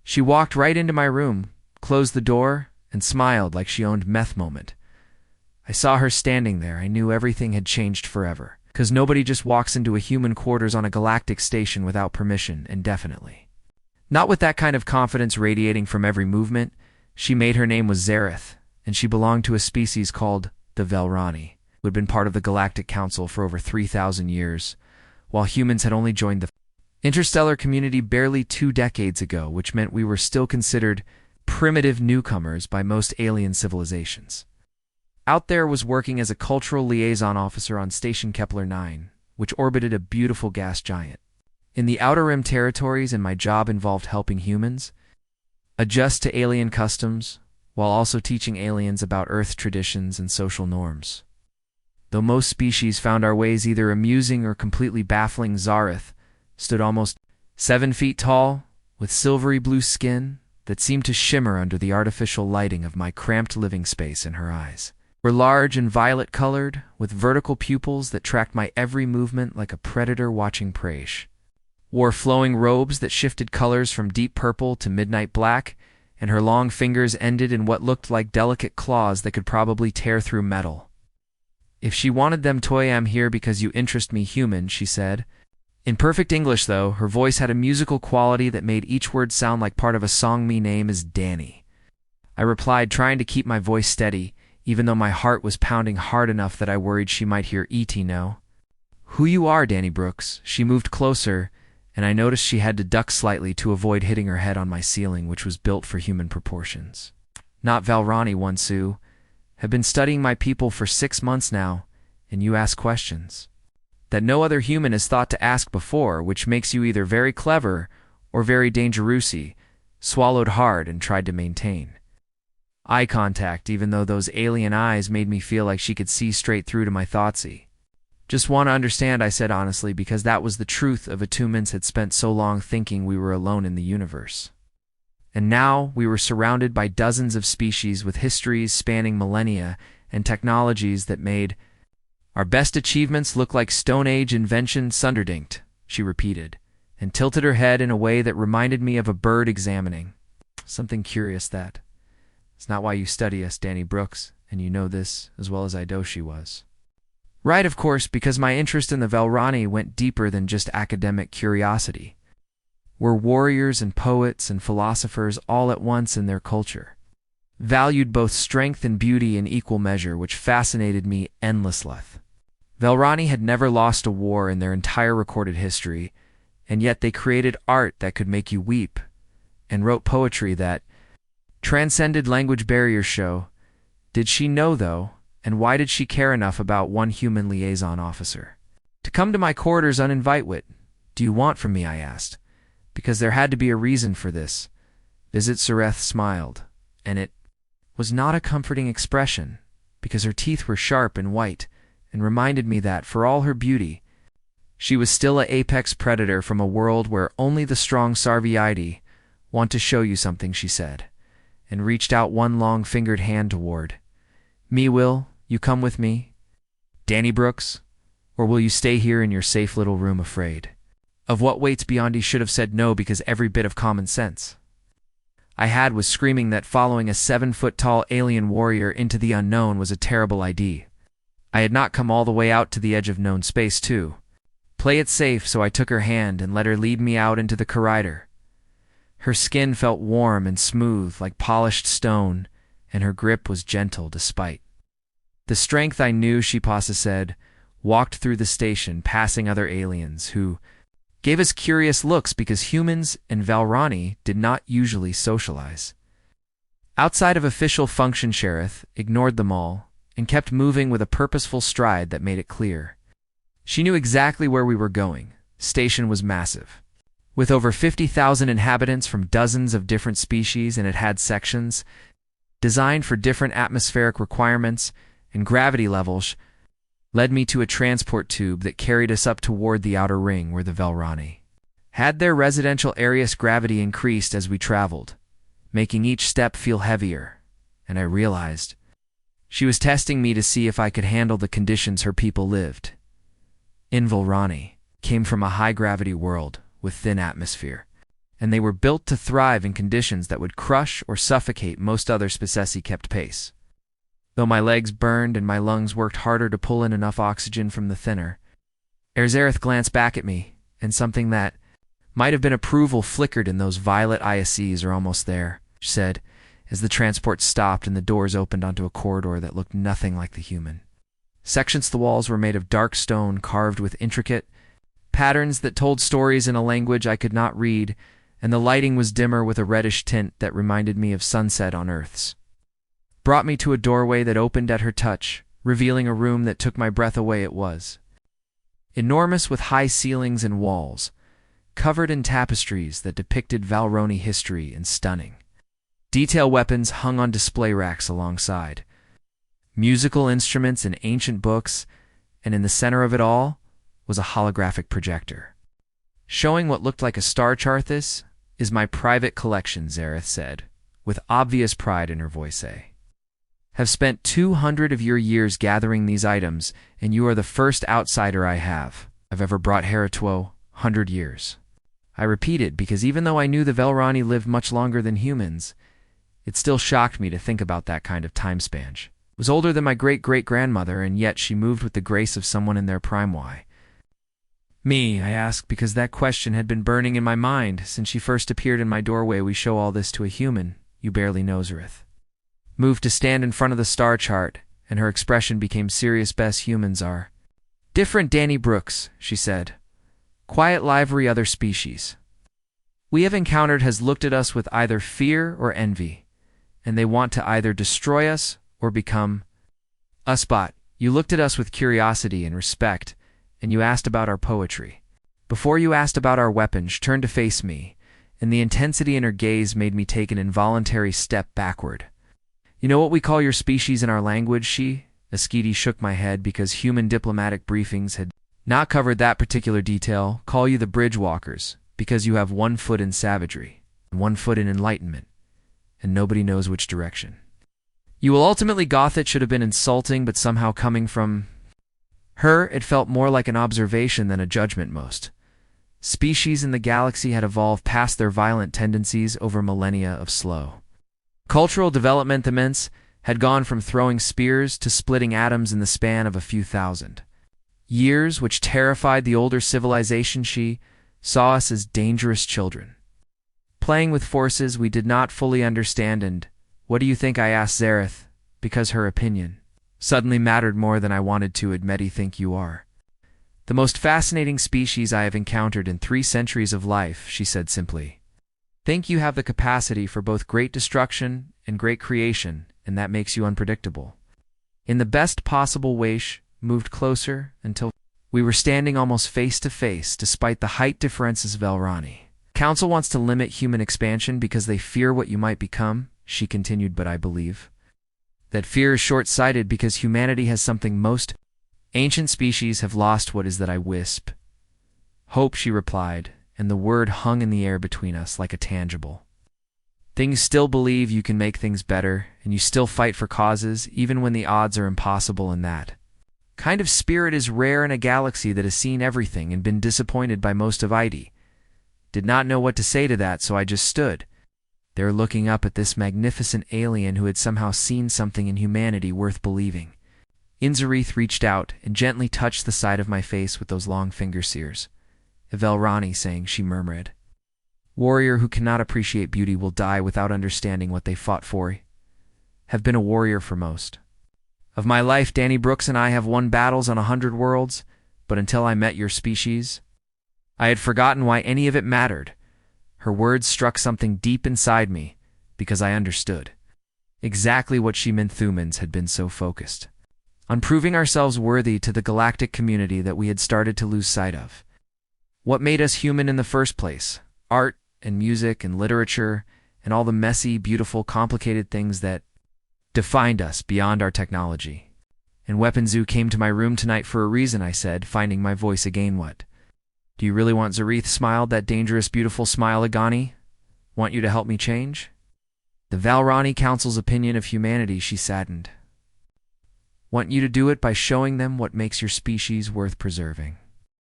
She walked right into my room, closed the door, and smiled like she owned meth moment. I saw her standing there. I knew everything had changed forever. 'Cause nobody just walks into a human quarters on a galactic station without permission, indefinitely. Not with that kind of confidence radiating from every movement. She made her name was Zareth, and she belonged to a species called the Velrani, who had been part of the Galactic Council for over 3,000 years, while humans had only joined the interstellar community barely 2 decades ago, which meant we were still considered primitive newcomers by most alien civilizations. Out there was working as a cultural liaison officer on Station Kepler 9, which orbited a beautiful gas giant. In the Outer Rim territories, and my job involved helping humans adjust to alien customs, while also teaching aliens about Earth traditions and social norms. Though most species found our ways either amusing or completely baffling, Zareth stood almost 7 feet tall, with silvery blue skin that seemed to shimmer under the artificial lighting of my cramped living space in her eyes. Were large and violet-colored, with vertical pupils that tracked my every movement like a predator watching prey. Wore flowing robes that shifted colors from deep purple to midnight black, and her long fingers ended in what looked like delicate claws that could probably tear through metal. "If she wanted them toy, I'm here because you interest me human," she said. In perfect English, though, her voice had a musical quality that made each word sound like part of a song. "Me name is Danny." I replied, trying to keep my voice steady, even though my heart was pounding hard enough that I worried she might hear E.T. know. "Who you are, Danny Brooks." She moved closer, and I noticed she had to duck slightly to avoid hitting her head on my ceiling, which was built for human proportions. "Not Velrani, one Sue. Have been studying my people for 6 months now, and you ask questions that no other human has thought to ask before, which makes you either very clever or very dangerousy." Swallowed hard and tried to maintain eye contact, even though those alien eyes made me feel like she could see straight through to my thoughtsy. "Just want to understand," I said honestly, because that was the truth of humans had spent so long thinking we were alone in the universe. And now we were surrounded by dozens of species with histories spanning millennia and technologies that made our best achievements look like Stone Age invention sunderdinked, she repeated, and tilted her head in a way that reminded me of a bird examining something curious. "That it's not why you study us, Danny Brooks, and you know this as well as I do," she was. Right, of course, because my interest in the Velrani went deeper than just academic curiosity. We're warriors and poets and philosophers all at once in their culture. Valued both strength and beauty in equal measure, which fascinated me endlessly. Velrani had never lost a war in their entire recorded history, and yet they created art that could make you weep, and wrote poetry that transcended language barriers. Did she know, though, and why did she care enough about one human liaison officer to come to my quarters uninvited? "What do you want from me?" I asked, because there had to be a reason for this visit. Zareth smiled, and it was not a comforting expression, because her teeth were sharp and white, and reminded me that, for all her beauty, she was still an apex predator from a world where only the strong Sarviide want to show you something, she said, and reached out one long-fingered hand toward me. "Will you come with me, Danny Brooks, or will you stay here in your safe little room afraid of what waits beyond?" He should have said no, because every bit of common sense I had was screaming that following a 7-foot-tall alien warrior into the unknown was a terrible idea. I had not come all the way out to the edge of known space to play it safe, so I took her hand and let her lead me out into the corridor. Her skin felt warm and smooth like polished stone, and her grip was gentle despite the strength. "I knew," she said, walked through the station, passing other aliens who gave us curious looks, because humans and Velrani did not usually socialize outside of official function. Sheriff ignored them all and kept moving with a purposeful stride that made it clear she knew exactly where we were going. Station was massive, with over 50,000 inhabitants from dozens of different species, and it had sections designed for different atmospheric requirements and gravity levels. Led me to a transport tube that carried us up toward the outer ring, where the Velrani had their residential area's gravity increased as we traveled, making each step feel heavier, and I realized she was testing me to see if I could handle the conditions her people lived in. Velrani came from a high-gravity world with thin atmosphere and they were built to thrive in conditions that would crush or suffocate most other species kept pace. Though my legs burned and my lungs worked harder to pull in enough oxygen from the thinner, Erzareth glanced back at me, and something that might have been approval flickered in those violet ISEs are almost there, she said, as the transport stopped and the doors opened onto a corridor that looked nothing like the human. Sections of the walls were made of dark stone carved with intricate patterns that told stories in a language I could not read, and the lighting was dimmer with a reddish tint that reminded me of sunset on Earth's. Brought me to a doorway that opened at her touch, revealing a room that took my breath away. It was enormous, with high ceilings and walls, covered in tapestries that depicted Valroni history, and stunning detail weapons hung on display racks alongside musical instruments and ancient books, and in the center of it all was a holographic projector, showing what looked like a star chart. "This is my private collection," Zareth said, with obvious pride in her voice. "Have spent 200 of your years gathering these items, and you are the first outsider I've ever brought here to 100 years. I repeated, because even though I knew the Valrani lived much longer than humans, it still shocked me to think about that kind of time span. She was older than my great-great-grandmother, and yet she moved with the grace of someone in their prime. Why me? I asked, because that question had been burning in my mind since she first appeared in my doorway. "We show all this to a human you barely know." Zareth moved to stand in front of the star chart, and her expression became serious. "Best humans are different, Danny Brooks," she said. "Quiet, lively other species we have encountered has looked at us with either fear or envy, and they want to either destroy us or become us. But you looked at us with curiosity and respect, and you asked about our poetry. Before you asked about our weapons." She turned to face me, and the intensity in her gaze made me take an involuntary step backward. "You know what we call your species in our language?" Askidi shook my head, because human diplomatic briefings had not covered that particular detail. "Call you the bridge walkers, because you have 1 foot in savagery and 1 foot in enlightenment, and nobody knows which direction you will ultimately goth." It should have been insulting, but somehow coming from her, it felt more like an observation than a judgment. Most species in the galaxy had evolved past their violent tendencies over millennia of slow cultural development. The immense had gone from throwing spears to splitting atoms in the span of a few thousand years, which terrified the older civilization. She saw us as dangerous children, playing with forces we did not fully understand. "And what do you think?" I asked Zareth, because her opinion suddenly mattered more than I wanted to admit. "I think you are the most fascinating species I have encountered in 3 centuries of life," she said simply. "Think you have the capacity for both great destruction and great creation, and that makes you unpredictable in the best possible way." She moved closer until we were standing almost face to face, despite the height differences. "Valrani Council wants to limit human expansion because they fear what you might become," she continued, "but I believe that fear is short-sighted, because humanity has something most ancient species have lost. What is that?" I wisp. "Hope," she replied, and the word hung in the air between us like a tangible thing. You still believe you can make things better, and you still fight for causes, even when the odds are impossible, and that kind of spirit is rare in a galaxy that has seen everything and been disappointed by most of it. Did not know what to say to that, so I just stood there looking up at this magnificent alien who had somehow seen something in humanity worth believing. Zareth reached out and gently touched the side of my face with those long finger sears. "Valrani saying," she murmured. "Warrior who cannot appreciate beauty will die without understanding what they fought for. Have been a warrior for most of my life. Danny Brooks and I have won battles on 100 worlds, but until I met your species, I had forgotten why any of it mattered." Her words struck something deep inside me, because I understood exactly what she meant. Humans had been so focused on proving ourselves worthy to the galactic community that we had started to lose sight of what made us human in the first place: art and music and literature and all the messy, beautiful, complicated things that defined us beyond our technology. "And Weapon Zoo came to my room tonight for a reason," I said, finding my voice again. "What do you really want?" Zareth smiled, that dangerous, beautiful smile. "Agani, want you to help me change the Valrani Council's opinion of humanity," she saddened. "Want you to do it by showing them what makes your species worth preserving."